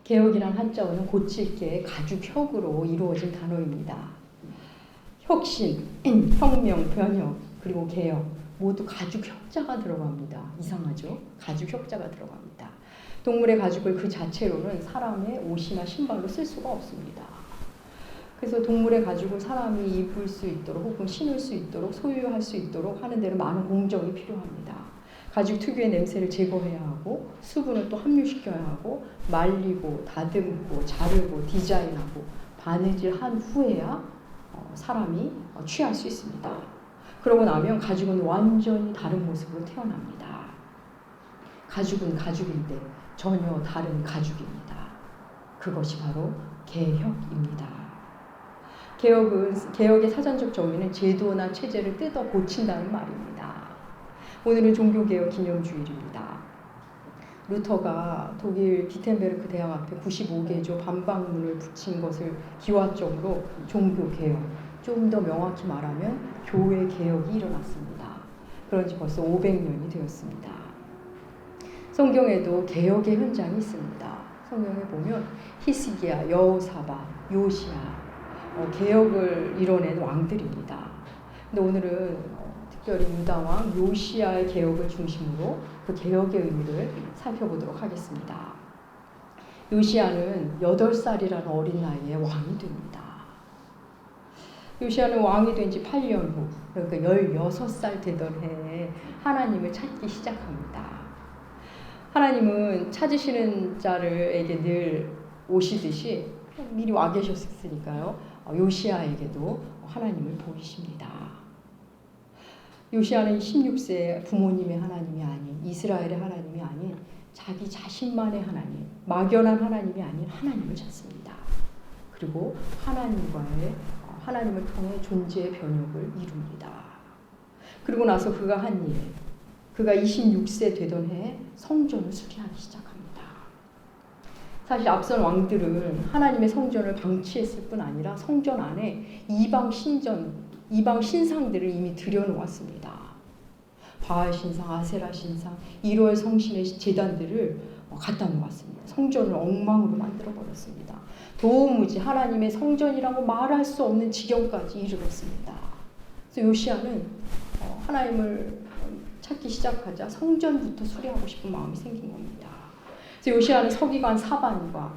개혁이란 한자어는 고칠게 가죽혁으로 이루어진 단어입니다. 혁신, 혁명, 변혁, 그리고 개혁 모두 가죽혁자가 들어갑니다. 이상하죠? 가죽혁자가 들어갑니다. 동물의 가죽을 그 자체로는 사람의 옷이나 신발로 쓸 수가 없습니다. 그래서 동물의 가죽을 사람이 입을 수 있도록 혹은 신을 수 있도록 소유할 수 있도록 하는 데는 많은 공정이 필요합니다. 가죽 특유의 냄새를 제거해야 하고 수분을 또 함유시켜야 하고 말리고 다듬고 자르고 디자인하고 바느질한 후에야 사람이 취할 수 있습니다. 그러고 나면 가죽은 완전히 다른 모습으로 태어납니다. 가죽은 가죽인데 전혀 다른 가죽입니다. 그것이 바로 개혁입니다. 개혁의 사전적 정의는 제도나 체제를 뜯어 고친다는 말입니다. 오늘은 종교개혁 기념주일입니다. 루터가 독일 비텐베르크 대학 앞에 95개조 반박문을 붙인 것을 기와적으로 종교개혁, 좀 더 명확히 말하면 교회개혁이 일어났습니다. 그런 지 벌써 500년이 되었습니다. 성경에도 개혁의 현장이 있습니다. 성경에 보면 히스기야, 여호사밧, 요시야 개혁을 이뤄낸 왕들입니다. 근데 오늘은 특별히 유다왕 요시야의 개혁을 중심으로 그 개혁의 의미를 살펴보도록 하겠습니다. 요시야는 8살이라는 어린 나이에 왕이 됩니다. 요시야는 왕이 된 지 8년 후, 그러니까 16살 되던 해에 하나님을 찾기 시작합니다. 하나님은 찾으시는 자들에게 늘 오시듯이 미리 와 계셨으니까요. 요시야에게도 하나님을 보이십니다. 요시야는 16세 부모님의 하나님이 아닌 이스라엘의 하나님이 아닌 자기 자신만의 하나님, 막연한 하나님이 아닌 하나님을 찾습니다. 그리고 하나님을 통해 존재의 변혁을 이룹니다. 그리고 나서 그가 한 일, 그가 26세 되던 해에 성전을 수리하기 시작합니다. 사실 앞선 왕들은 하나님의 성전을 방치했을 뿐 아니라 성전 안에 이방 신상들을 이미 들여놓았습니다. 바알 신상, 아세라 신상, 1월 성신의 제단들을 갖다 놓았습니다. 성전을 엉망으로 만들어버렸습니다. 도무지 하나님의 성전이라고 말할 수 없는 지경까지 이르렀습니다. 그래서 요시야는 하나님을 찾기 시작하자 성전부터 수리하고 싶은 마음이 생긴 겁니다. 그래서 요시야는 서기관 사반과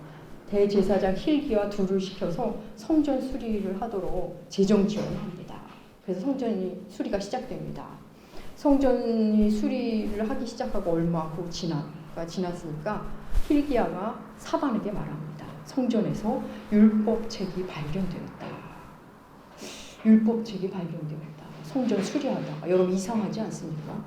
대제사장 힐기와 둘을 시켜서 성전 수리를 하도록 재정 지원을 합니다. 그래서 성전이 수리가 시작됩니다. 성전이 수리를 하기 시작하고 얼마 후 지났으니까 힐기야가 사반에게 말합니다. 성전에서 율법책이 발견되었다. 율법책이 발견되었다. 성전 수리하다가. 여러분 이상하지 않습니까?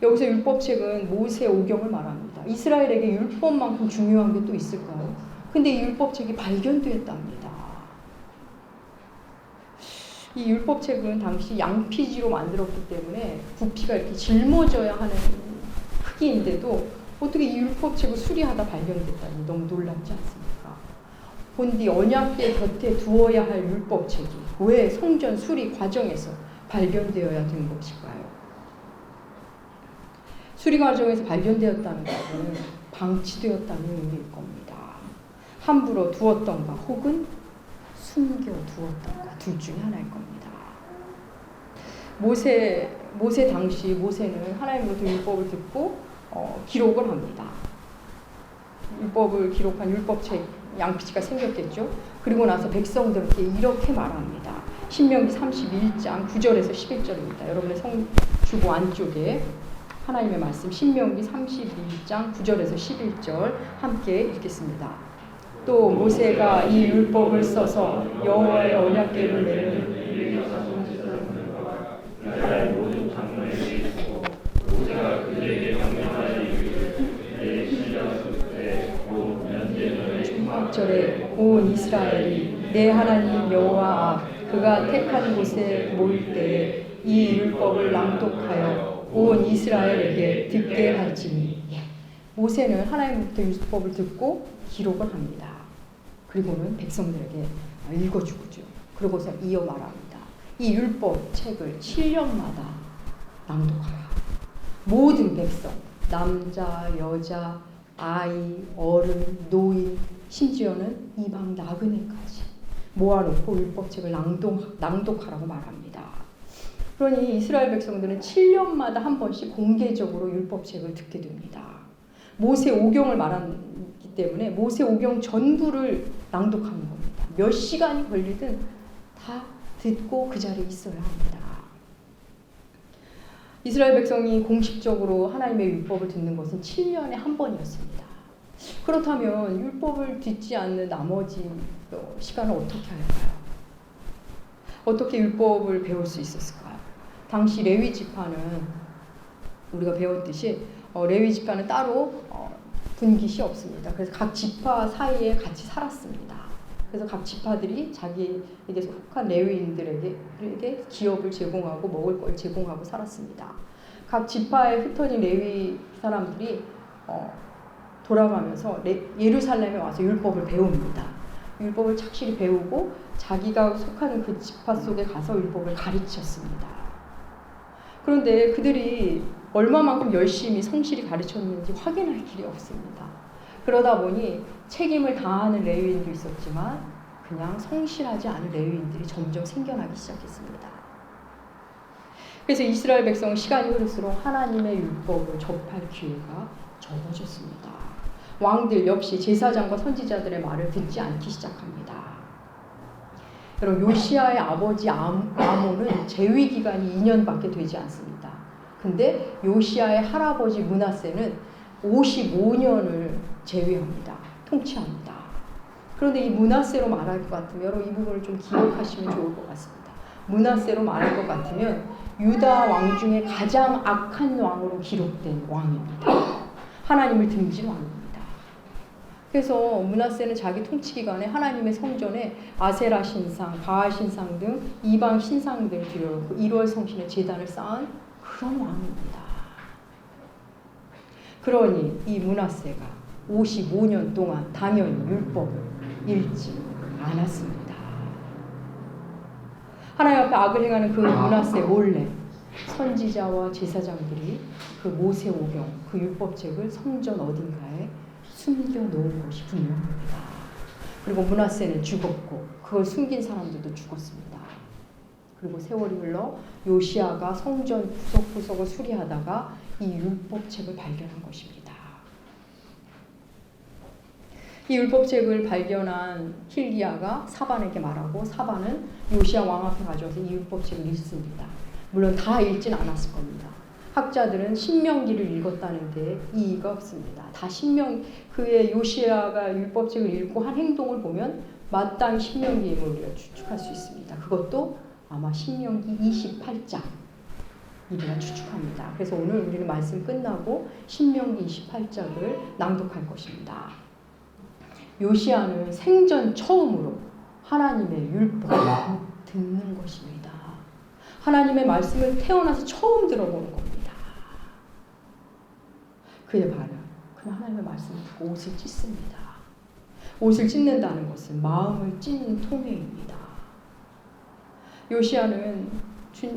여기서 율법책은 모세 오경을 말합니다. 이스라엘에게 율법만큼 중요한 게 또 있을까요? 근데 이 율법책이 발견되었답니다. 이 율법책은 당시 양피지로 만들었기 때문에 부피가 이렇게 짊어져야 하는 크기인데도 어떻게 이 율법책을 수리하다 발견됐다니 너무 놀랍지 않습니까? 본디 언약궤 곁에 두어야 할 율법책이 왜 성전 수리 과정에서 발견되어야 된 것일까요? 수리 과정에서 발견되었다는 것은 방치되었다는 의미일 겁니다. 함부로 두었던가 혹은 숨겨두었던가 둘 중에 하나일 겁니다. 모세 당시 모세는 하나님으로부터 율법을 듣고 기록을 합니다. 율법을 기록한 율법책 양피지가 생겼겠죠. 그리고 나서 백성들에게 이렇게 말합니다. 신명기 31장 9절에서 11절입니다. 여러분의 성주보 안쪽에 하나님의 말씀 신명기 31장 9절에서 11절 함께 읽겠습니다. 또 모세가 이 율법을 써서 여호와의 언약궤를 메는 이스라엘 모든 장로에게 있고 모세가 그들에게 명령하여 이르기를 곧 면제전에 중학절에 온 이스라엘이 내 하나님 여호와 앞 그가 택한 곳에 모일 때에 이 율법을 낭독하여 온 이스라엘에게 듣게 할지니. 모세는 하나님부터 율법을 듣고 기록을 합니다. 그리고는 백성들에게 읽어주죠. 그러고서 이어 말합니다. 이 율법 책을 7년마다 낭독하라. 모든 백성, 남자, 여자, 아이, 어른, 노인, 심지어는 이방 나그네까지 모아놓고 율법책을 낭독하라고 말합니다. 그러니 이스라엘 백성들은 7년마다 한 번씩 공개적으로 율법책을 듣게 됩니다. 모세 오경을 말하기 때문에 모세 오경 전부를 낭독하는 겁니다. 몇 시간이 걸리든 다 듣고 그 자리에 있어야 합니다. 이스라엘 백성이 공식적으로 하나님의 율법을 듣는 것은 7년에 한 번이었습니다. 그렇다면 율법을 듣지 않는 나머지 시간을 어떻게 할까요? 어떻게 율법을 배울 수 있었을까요? 당시 레위 지파는 우리가 배웠듯이 레위 지파는 따로 분깃이 없습니다. 그래서 각 지파 사이에 같이 살았습니다. 그래서 각 지파들이 자기에게 속한 레위인들에게 기업을 제공하고 먹을 걸 제공하고 살았습니다. 각 지파에 흩어진 레위 사람들이 돌아가면서 예루살렘에 와서 율법을 배웁니다. 율법을 착실히 배우고 자기가 속하는 그 지파 속에 가서 율법을 가르쳤습니다. 그런데 그들이 얼마만큼 열심히 성실히 가르쳤는지 확인할 길이 없습니다. 그러다 보니 책임을 다하는 레위인도 있었지만 그냥 성실하지 않은 레위인들이 점점 생겨나기 시작했습니다. 그래서 이스라엘 백성은 시간이 흐를수록 하나님의 율법을 접할 기회가 적어졌습니다. 왕들 역시 제사장과 선지자들의 말을 듣지 않기 시작합니다. 여러분, 요시아의 아버지 아몬은 재위 기간이 2년밖에 되지 않습니다. 근데 요시아의 할아버지 므낫세는 55년을 재위합니다. 통치합니다. 그런데 이 므낫세로 말할 것 같으면 여러분 이 부분을 좀 기억하시면 좋을 것 같습니다. 므낫세로 말할 것 같으면 유다 왕 중에 가장 악한 왕으로 기록된 왕입니다. 하나님을 등진 왕입니다. 그래서 므낫세는 자기 통치 기간에 하나님의 성전에 아세라 신상, 바알 신상 등 이방 신상들을 들여놓고 1월 성신의 제단을 쌓은 그런 왕입니다. 그러니 이 므낫세가 55년 동안 당연히 율법을 읽지 않았습니다. 하나님 앞에 악을 행하는 그 므낫세 몰래 선지자와 제사장들이 그 모세오경, 그 율법책을 성전 어딘가에 숨겨놓은 것이 분명합니다. 그리고 므낫세는 죽었고 그걸 숨긴 사람들도 죽었습니다. 그리고 세월이 흘러 요시아가 성전 구석구석을 수리하다가 이 율법책을 발견한 것입니다. 이 율법책을 발견한 hil기야가 사반에게 말하고 사반은 요시아 왕 앞에 가져와서 이 율법책을 읽습니다. 물론 다 읽진 않았을 겁니다. 학자들은 신명기를 읽었다는데 이의가 없습니다. 다 그의 요시아가 율법책을 읽고 한 행동을 보면 마땅히 신명기임을 우리가 추측할 수 있습니다. 그것도 아마 신명기 28장 우리가 추측합니다. 그래서 오늘 우리는 말씀 끝나고 신명기 28장을 낭독할 것입니다. 요시아는 생전 처음으로 하나님의 율법을 듣는 것입니다. 하나님의 말씀을 태어나서 처음 들어보는 겁니다. 그의 반응, 그는 하나님의 말씀을 듣고 옷을 찢습니다. 옷을 찢는다는 것은 마음을 찢는 통회입니다. 요시아는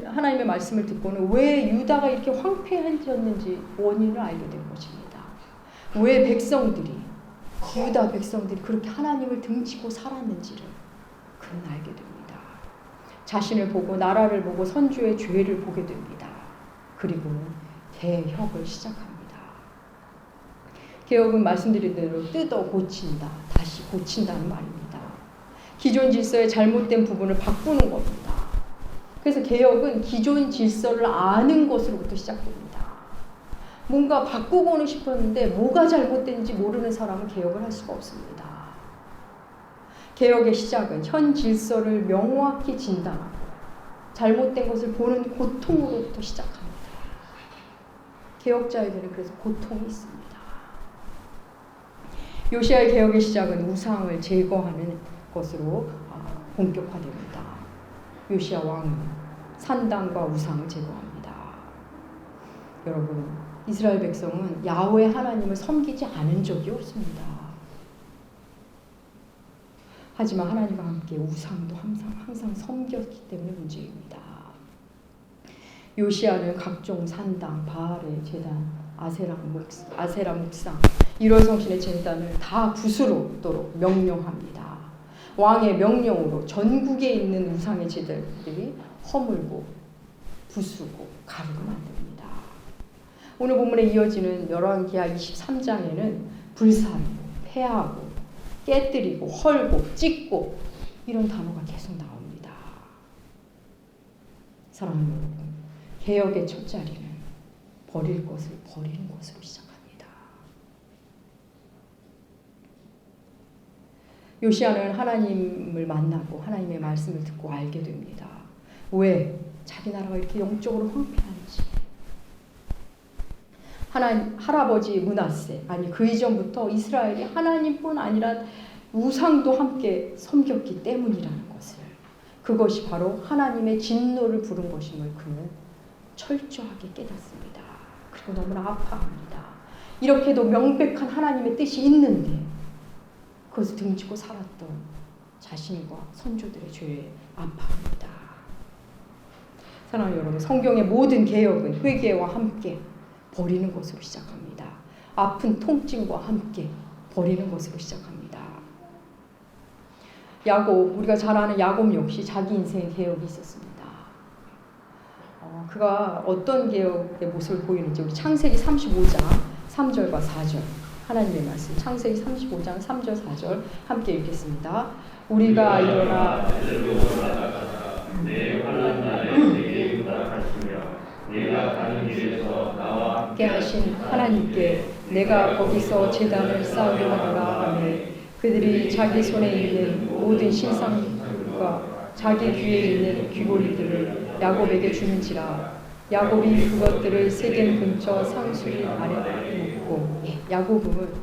하나님의 말씀을 듣고는 왜 유다가 이렇게 황폐해졌는지 원인을 알게 된 것입니다. 왜 유다 백성들이 그렇게 하나님을 등지고 살았는지를 그는 알게 됩니다. 자신을 보고 나라를 보고 선주의 죄를 보게 됩니다. 그리고는 개혁을 시작합니다. 개혁은 말씀드린 대로 뜯어 고친다, 다시 고친다는 말입니다. 기존 질서의 잘못된 부분을 바꾸는 겁니다. 그래서 개혁은 기존 질서를 아는 것으로부터 시작됩니다. 뭔가 바꾸고는 싶었는데 뭐가 잘못된지 모르는 사람은 개혁을 할 수가 없습니다. 개혁의 시작은 현 질서를 명확히 진단하고 잘못된 것을 보는 고통으로부터 시작합니다. 개혁자에게는 그래서 고통이 있습니다. 요시아의 개혁의 시작은 우상을 제거하는 것으로 본격화됩니다. 요시아 왕은 산당과 우상을 제거합니다. 여러분, 이스라엘 백성은 야훼 하나님을 섬기지 않은 적이 없습니다. 하지만 하나님과 함께 우상도 항상 섬겼기 때문에 문제입니다. 요시아는 각종 산당, 바알의 제단, 아세라 묵상, 1월 성신의 제단을 다 부수도록 명령합니다. 왕의 명령으로 전국에 있는 우상의 제단들이 허물고 부수고 가루로 만듭니다. 오늘 본문에 이어지는 열왕기하 23장에는 불사르고 폐하고 깨뜨리고 헐고 찢고 이런 단어가 계속 나옵니다. 사랑하는 여러분, 개혁의 첫 자리는 버릴 것을 버리는 것으로 시작합니다. 요시야는 하나님을 만나고 하나님의 말씀을 듣고 알게 됩니다. 왜 자기 나라가 이렇게 영적으로 황폐한지. 할아버지 므낫세, 아니 그 이전부터 이스라엘이 하나님뿐 아니라 우상도 함께 섬겼기 때문이라는 것을, 그것이 바로 하나님의 진노를 부른 것임을 그는 철저하게 깨닫습니다. 그리고 너무나 아파합니다. 이렇게도 명백한 하나님의 뜻이 있는데 그것을 등지고 살았던 자신과 선조들의 죄에 아파합니다. 사랑하는 여러분, 성경의 모든 개혁은 회개와 함께 버리는 것으로 시작합니다. 아픈 통증과 함께 버리는 것으로 시작합니다. 야곱, 우리가 잘 아는 야곱 역시 자기 인생의 개혁이 있었습니다. 그가 어떤 개혁의 모습을 보이는지 우리 창세기 35장 3절과 4절 하나님의 말씀, 창세기 35장 3절 4절 함께 읽겠습니다. 우리가 일어나 내 환난 날에 내게 응답하시며 내가 가는 길에서 나와 함께 하신 하나님께 내가 거기서 제단을 쌓으려 하노라 하매 그들이 자기 손에 있는 모든 신상과 자기 귀에 있는 귀고리들을 야곱에게 주는지라. 야곱이 그것들을 세겜 근처 상수리 아래 묻고, 야곱은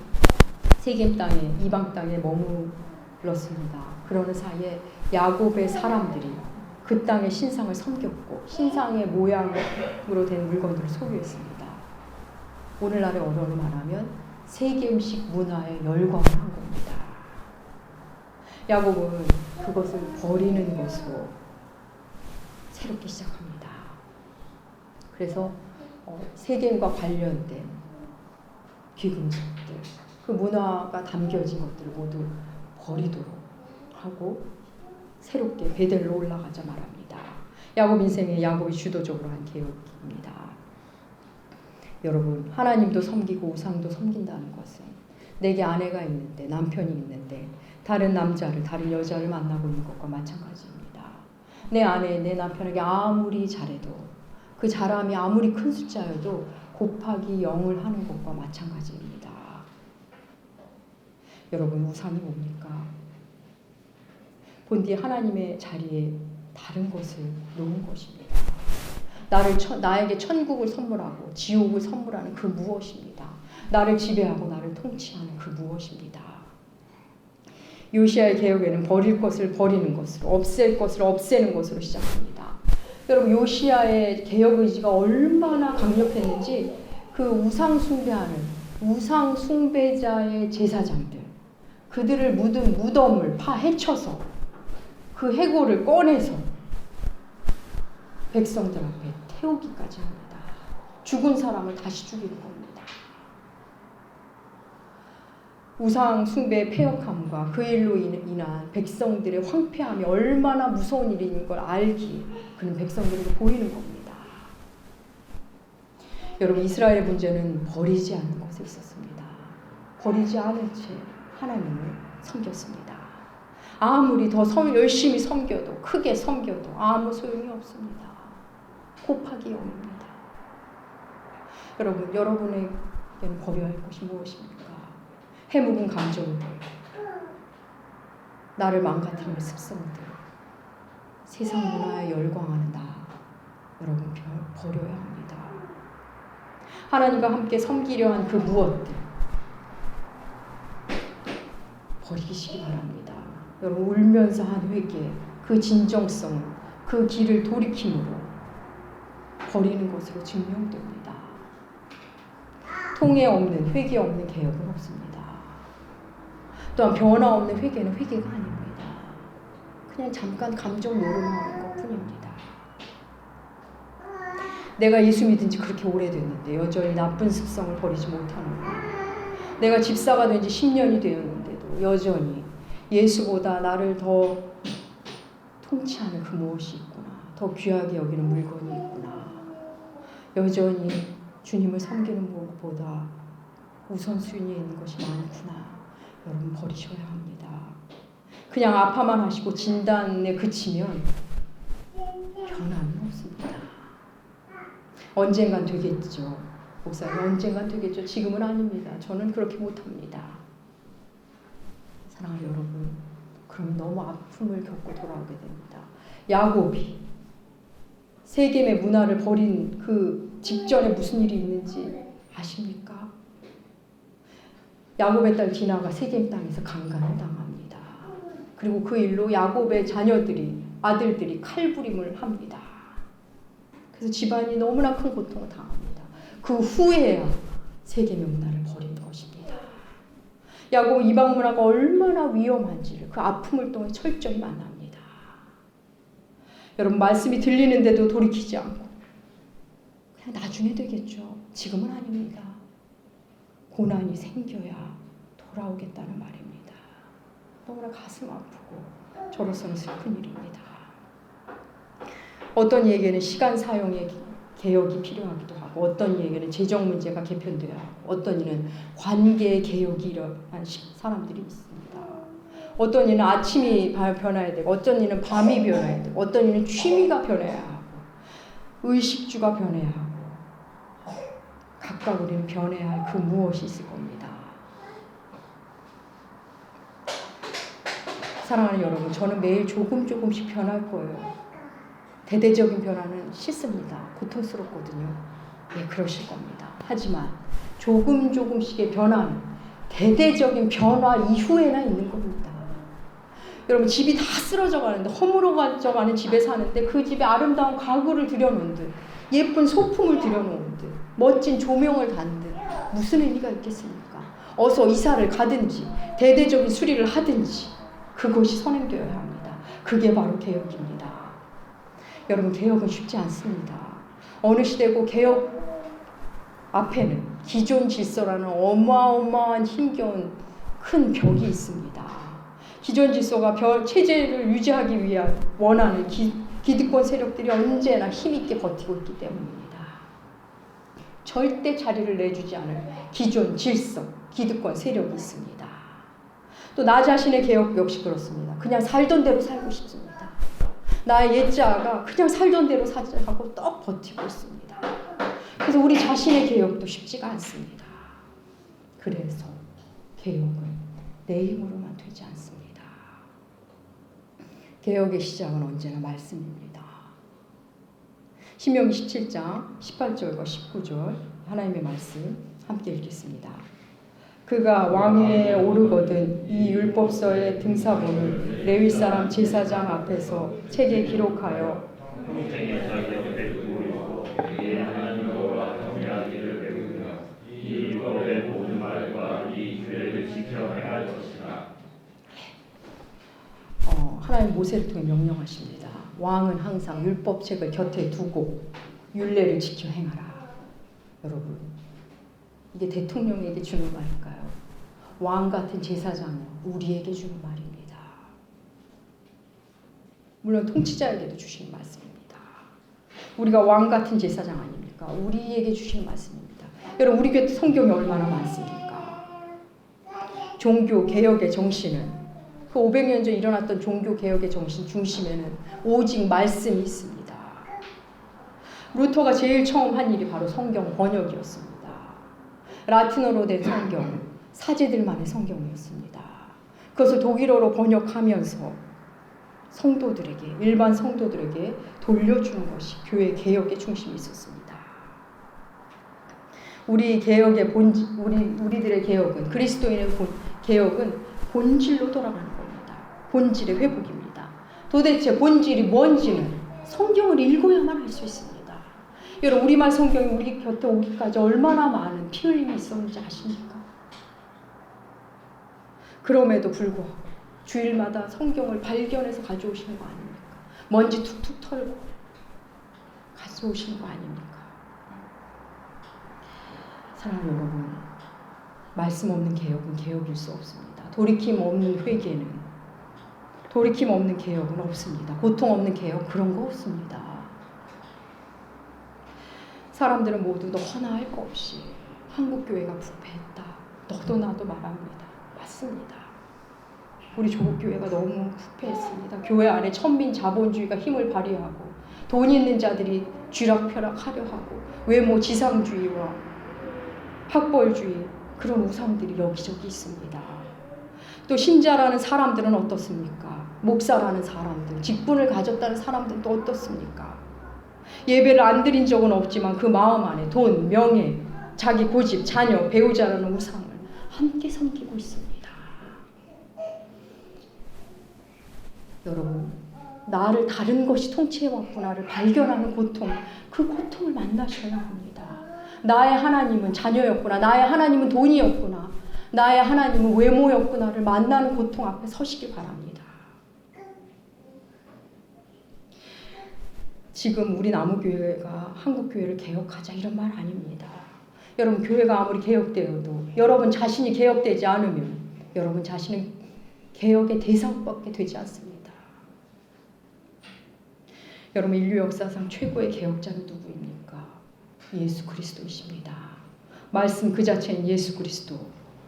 세겜 땅에, 이방 땅에 머물렀습니다. 그러는 사이에 야곱의 사람들이 그 땅의 신상을 섬겼고 신상의 모양으로 된 물건들을 소유했습니다. 오늘날의 언어로 말하면 세겜식 문화에 열광을 한 겁니다. 야곱은 그것을 버리는 것으로 새롭게 시작합니다. 그래서 세겜과 관련된 귀금속들, 그 문화가 담겨진 것들을 모두 버리도록 하고 새롭게 베델로 올라가자 말합니다. 야곱 인생에 야곱이 주도적으로 한 개혁입니다. 여러분, 하나님도 섬기고 우상도 섬긴다는 것은 내게 아내가 있는데, 남편이 있는데 다른 남자를, 다른 여자를 만나고 있는 것과 마찬가지입니다. 내 아내, 내 남편에게 아무리 잘해도, 그 잘함이 아무리 큰 숫자여도 곱하기 0을 하는 것과 마찬가지입니다. 여러분, 우상이 뭡니까? 본디 하나님의 자리에 다른 것을 놓은 것입니다. 나에게 천국을 선물하고 지옥을 선물하는 그 무엇입니다. 나를 지배하고 나를 통치하는 그 무엇입니다. 요시야의 개혁에는 버릴 것을 버리는 것으로, 없앨 것을 없애는 것으로 시작합니다. 여러분, 요시야의 개혁 의지가 얼마나 강력했는지 그 우상 숭배하는 우상 숭배자의 제사장들, 그들을 묻은 무덤을 파헤쳐서 그 해골을 꺼내서 백성들 앞에 태우기까지 합니다. 죽은 사람을 다시 죽이는 겁니다. 우상 숭배의 폐역함과 그 일로 인한 백성들의 황폐함이 얼마나 무서운 일인 걸 알기에 그는 백성들에게 보이는 겁니다. 여러분, 이스라엘의 문제는 버리지 않는 것에 있었습니다. 버리지 않은 채 하나님을 섬겼습니다. 아무리 더 열심히 섬겨도, 크게 섬겨도 아무 소용이 없습니다. 곱하기 0입니다. 여러분, 여러분에게는 버려야 할 것이 무엇입니까? 해묵은 감정들, 나를 망가뜨리는 습성들, 세상 문화에 열광하는 나, 여러분 버려야 합니다. 하나님과 함께 섬기려 한 그 무엇들 버리시기 바랍니다. 여러분, 울면서 한 회개, 그 진정성은 그 길을 돌이킴으로 버리는 것으로 증명됩니다. 통해 없는, 회개 없는 개혁은 없습니다. 또한 변화 없는 회개는 회개가 아닙니다. 그냥 잠깐 감정 노름하는 것 뿐입니다. 내가 예수 믿은 지 그렇게 오래됐는데 여전히 나쁜 습성을 버리지 못하는구나. 내가 집사가 된 지 10년이 되었는데도 여전히 예수보다 나를 더 통치하는 그 무엇이 있구나. 더 귀하게 여기는 물건이 있구나. 여전히 주님을 섬기는 것보다 우선순위에 있는 것이 많구나. 여러분 버리셔야 합니다. 그냥 아파만 하시고 진단에 그치면 변화는 없습니다. 언젠간 되겠죠. 목사님 언젠간 되겠죠. 지금은 아닙니다. 저는 그렇게 못합니다. 사랑하는 여러분, 그럼 너무 아픔을 겪고 돌아오게 됩니다. 야곱이 세겜의 문화를 버린 그 직전에 무슨 일이 있는지 아십니까? 야곱의 딸 디나가 세겜 땅에서 강간을 당합니다. 그리고 그 일로 야곱의 자녀들이 아들들이 칼부림을 합니다. 그래서 집안이 너무나 큰 고통을 당합니다. 그 후에야 세겜의 문화를 버린 것입니다. 야곱 이방 문화가 얼마나 위험한지를 그 아픔을 통해 철저히 만납니다. 여러분 말씀이 들리는데도 돌이키지 않고 그냥 나중에 되겠죠. 지금은 아닙니다. 고난이 생겨야 돌아오겠다는 말입니다. 너무나 가슴 아프고 저로서는 슬픈 일입니다. 어떤 이에게는 시간 사용의 개혁이 필요하기도 하고 어떤 이에게는 재정 문제가 개편되어야 하고 어떤 이는 관계의 개혁이 일어난 사람들이 있습니다. 어떤 이는 아침이 변해야 되고 어떤 이는 밤이 변해야 되고 어떤 이는 취미가 변해야 하고 의식주가 변해야 하고 각각 우리는 변해야 할 그 무엇이 있을 겁니다. 사랑하는 여러분, 저는 매일 조금씩 변할 거예요. 대대적인 변화는 싫습니다. 고통스럽거든요. 예, 그러실 겁니다. 하지만 조금씩의 변화는 대대적인 변화 이후에나 있는 겁니다. 여러분 집이 다 쓰러져 가는데 허물어져 가는 집에 사는데 그 집에 아름다운 가구를 들여놓은 듯 예쁜 소품을 들여놓은 듯 멋진 조명을 단 듯 무슨 의미가 있겠습니까? 어서 이사를 가든지 대대적인 수리를 하든지 그것이 선행되어야 합니다. 그게 바로 개혁입니다. 여러분 개혁은 쉽지 않습니다. 어느 시대고 개혁 앞에는 기존 질서라는 어마어마한 힘겨운 큰 벽이 있습니다. 기존 질서가 체제를 유지하기 위한 원하는 기득권 세력들이 언제나 힘있게 버티고 있기 때문입니다. 절대 자리를 내주지 않을 기존 질서, 기득권 세력이 있습니다. 또 나 자신의 개혁 역시 그렇습니다. 그냥 살던 대로 살고 싶습니다. 나의 옛자아가 그냥 살던 대로 살자고 떡 버티고 있습니다. 그래서 우리 자신의 개혁도 쉽지가 않습니다. 그래서 개혁은 내 힘으로만 되지 않습니다. 개혁의 시작은 언제나 말씀입니다. 신명기 17장 18절과 19절 하나님의 말씀 함께 읽겠습니다. 그가 왕위에 오르거든 이 율법서의 등사본을 레위 사람 제사장 앞에서 책에 기록하여 이 율법의 모든 말과 이 규례를 지켜 행할 것이라. 하나님 모세를 통해 명령하십니다. 왕은 항상 율법책을 곁에 두고 율례를 지켜 행하라. 여러분, 이게 대통령에게 주는 말일까요? 왕 같은 제사장은 우리에게 주는 말입니다. 물론 통치자에게도 주시는 말씀입니다. 우리가 왕 같은 제사장 아닙니까? 우리에게 주시는 말씀입니다. 여러분, 우리 교회 성경이 얼마나 많습니까? 종교 개혁의 정신은 그 500년 전 일어났던 종교 개혁의 정신 중심에는 오직 말씀이 있습니다. 루터가 제일 처음 한 일이 바로 성경 번역이었습니다. 라틴어로 된 성경은 사제들만의 성경이었습니다. 그것을 독일어로 번역하면서 성도들에게, 일반 성도들에게 돌려주는 것이 교회 개혁의 중심이 있었습니다. 우리들의 개혁은, 그리스도인의 개혁은 본질로 돌아가는 겁니다. 본질의 회복입니다. 도대체 본질이 뭔지는 성경을 읽어야만 알 수 있습니다. 여러분, 우리말 성경이 우리 곁에 오기까지 얼마나 많은 피 흘림이 있었는지 아십니까? 그럼에도 불구하고 주일마다 성경을 발견해서 가져오시는 거 아닙니까? 먼지 툭툭 털고 가져오시는 거 아닙니까? 사랑하는 여러분, 말씀 없는 개혁은 개혁일 수 없습니다. 돌이킴 없는 회개는, 돌이킴 없는 개혁은 없습니다. 고통 없는 개혁, 그런 거 없습니다. 사람들은 모두 너나 할 거 없이 한국교회가 부패했다, 너도 나도 말합니다. 맞습니다. 우리 조국교회가 너무 부패했습니다. 교회 안에 천민 자본주의가 힘을 발휘하고 돈 있는 자들이 쥐락펴락하려 하고 외모 지상주의와 학벌주의, 그런 우상들이 여기저기 있습니다. 또 신자라는 사람들은 어떻습니까? 목사라는 사람들, 직분을 가졌다는 사람들도 어떻습니까? 예배를 안 드린 적은 없지만 그 마음 안에 돈, 명예, 자기 고집, 자녀, 배우자라는 우상을 함께 섬기고 있습니다. 여러분, 나를 다른 것이 통치해왔구나를 발견하는 고통, 그 고통을 만나셔야 합니다. 나의 하나님은 자녀였구나, 나의 하나님은 돈이었구나, 나의 하나님은 외모였구나를 만나는 고통 앞에 서시기 바랍니다. 지금 우리 나무교회가 한국교회를 개혁하자 이런 말 아닙니다. 여러분, 교회가 아무리 개혁되어도 여러분 자신이 개혁되지 않으면 여러분 자신은 개혁의 대상밖에 되지 않습니다. 여러분, 인류 역사상 최고의 개혁자는 누구입니까? 예수 그리스도이십니다. 말씀 그 자체인 예수 그리스도.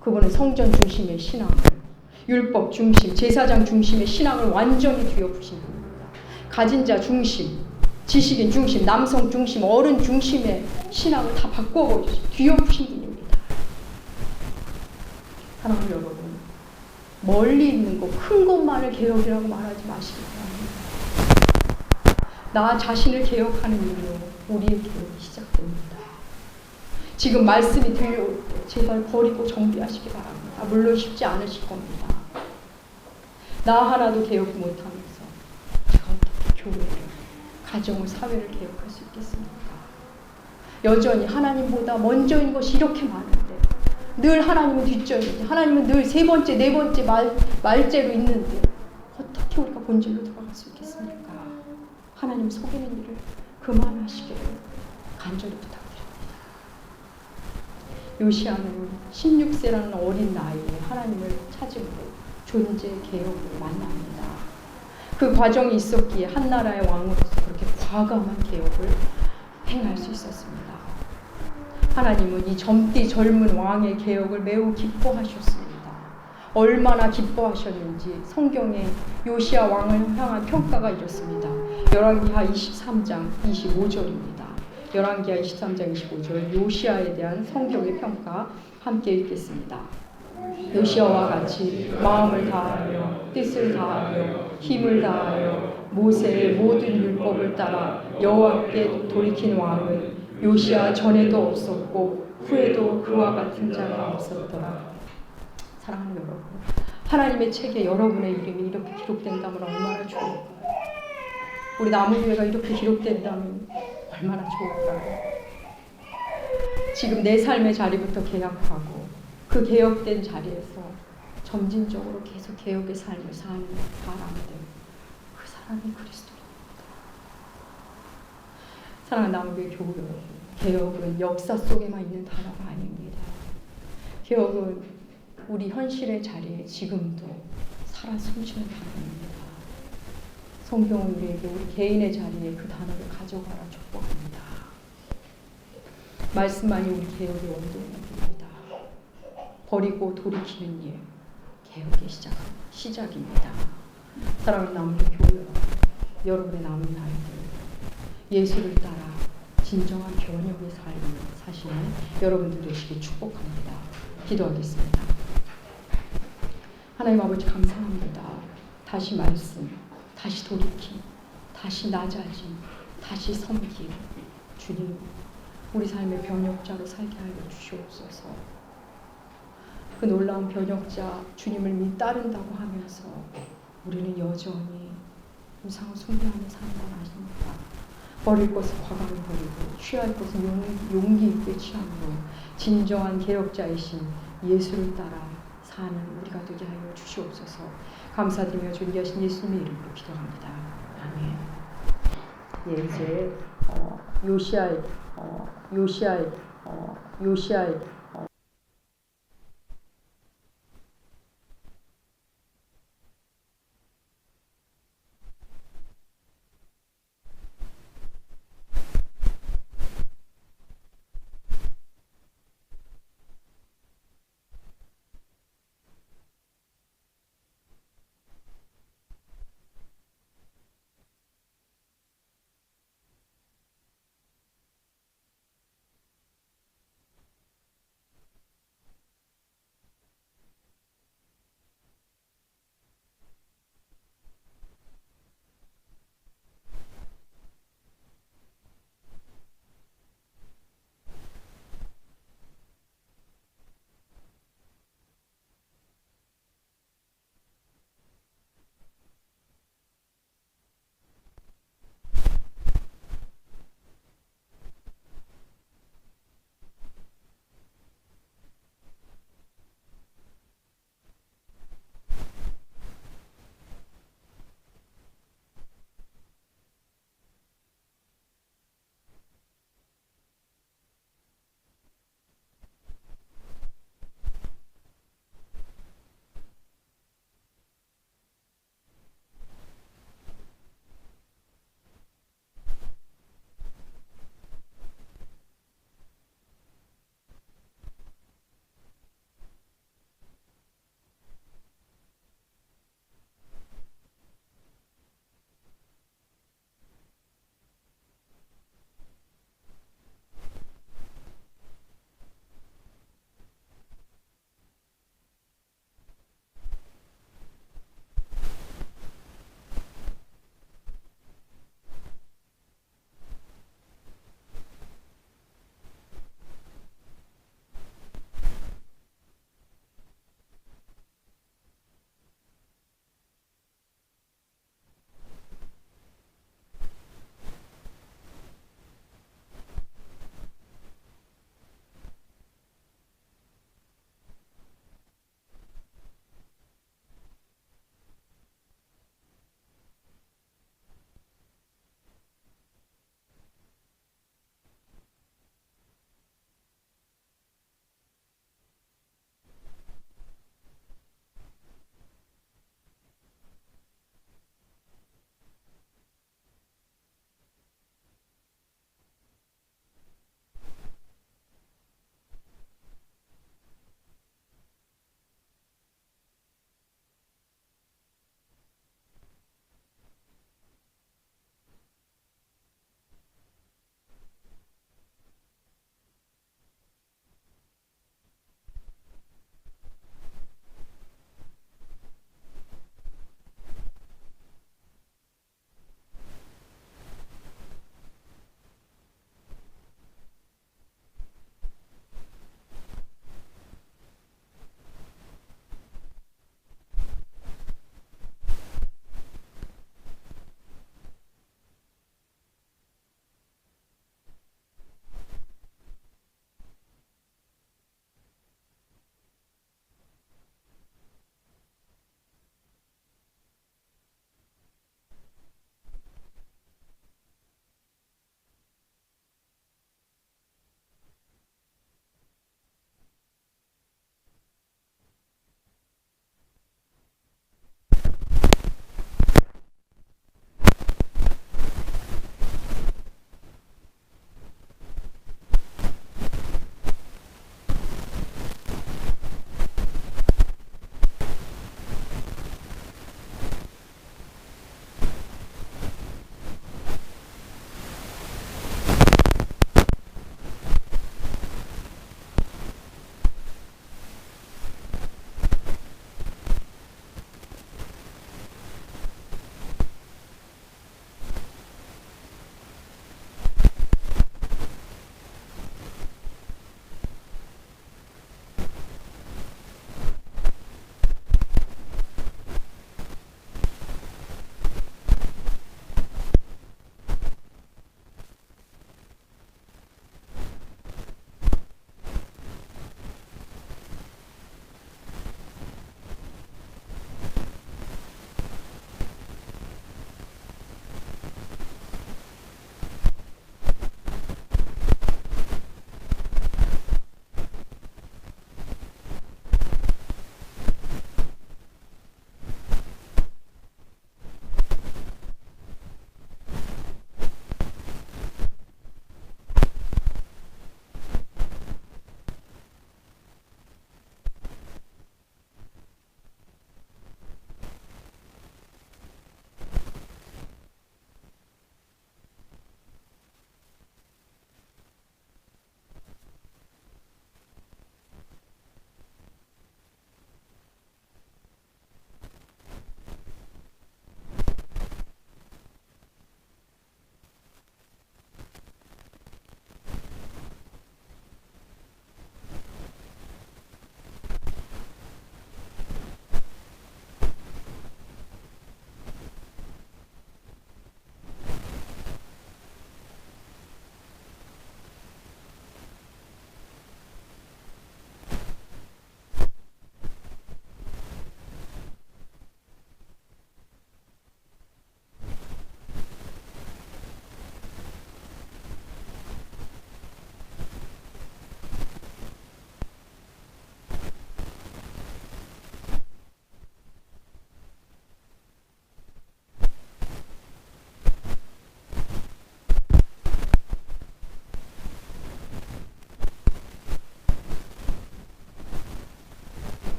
그분은 성전 중심의 신앙을, 율법 중심, 제사장 중심의 신앙을 완전히 뒤엎으신 분입니다. 가진 자 중심, 지식인 중심, 남성 중심, 어른 중심의 신앙을 다 바꿔버리신, 뒤엎으신 분입니다. 사랑하는 여러분, 멀리 있는 것, 큰 것만을 개혁이라고 말하지 마시기 바랍니다. 나 자신을 개혁하는 일로 우리의 개혁이 시작됩니다. 지금 말씀이 들려올 때 제발 버리고 정비하시기 바랍니다. 물론 쉽지 않으실 겁니다. 나 하나도 개혁 못하면서 제가 어떻게 교회를, 가정을, 사회를 개혁할 수 있겠습니까? 여전히 하나님보다 먼저인 것이 이렇게 많은데, 늘 하나님은 뒷전인데, 하나님은 늘 세 번째, 네 번째 말째로 있는데 어떻게 우리가 본질로 들어갈 수 있겠습니까? 하나님 속이는 일을 그만하시기를 간절히 부탁드립니다. 요시아는 16세라는 어린 나이에 하나님을 찾음으로 존재 개혁을 만납니다. 그 과정이 있었기에 한 나라의 왕으로서 그렇게 과감한 개혁을 행할 수 있었습니다. 하나님은 이 젊은 왕의 개혁을 매우 기뻐하셨습니다. 얼마나 기뻐하셨는지 성경에 요시야 왕을 향한 평가가 이렇습니다. 열왕기하 23장 25절입니다. 열왕기하 23장 25절, 요시야에 대한 성경의 평가 함께 읽겠습니다. 요시야와 같이 마음을 다하며 뜻을 다하며 힘을 다하여 모세의 모든 율법을 따라 여호와께 돌이킨 왕은 요시야 전에도 없었고 후에도 그와 같은 자가 없었더라. 사랑하는 여러분, 하나님의 책에 여러분의 이름이 이렇게 기록된다면 얼마나 좋을까요? 우리 나무교회가 이렇게 기록된다면 얼마나 좋을까요? 지금 내 삶의 자리부터 개혁하고 그 개혁된 자리에서 점진적으로 계속 개혁의 삶을 사는 사람들, 그 사람이 그리스도입니다. 사랑하는 나무교회 교우 여러분, 개혁은 역사 속에만 있는 단어가 아닙니다. 개혁은 우리 현실의 자리에 지금도 살아 숨쉬는 단어입니다. 성경은 우리에게 우리 개인의 자리에 그 단어를 가져가라 촉구합니다. 말씀만이 우리 개혁의 원동력입니다. 버리고 돌이키는 일, 개혁의 시작입니다. 사랑하는 나무교회 교우 여러분, 여러분의 남은 날들 예수를 따라 진정한 변혁의 삶을 사시는 여러분들 되시길 축복합니다. 기도하겠습니다. 하나님 아버지, 감사합니다. 다시 말씀, 다시 돌이킴, 다시 낮아짐, 다시 섬김. 주님, 우리 삶의 변혁자로 살게 하여 주시옵소서. 그 놀라운 변혁자 주님을 따른다고 하면서 우리는 여전히 우상을 숭배하는 사람은 아닙니다. 버릴 것은 과감히 버리고 취할 것은 용기 있게 취함으로 진정한 개혁자이신 예수를 따라 사는 우리가 되게 하여 주시옵소서. 감사드리며 존귀하신 예수님의 이름으로 기도합니다. 아멘. 예, 이제 요시아의 요시아의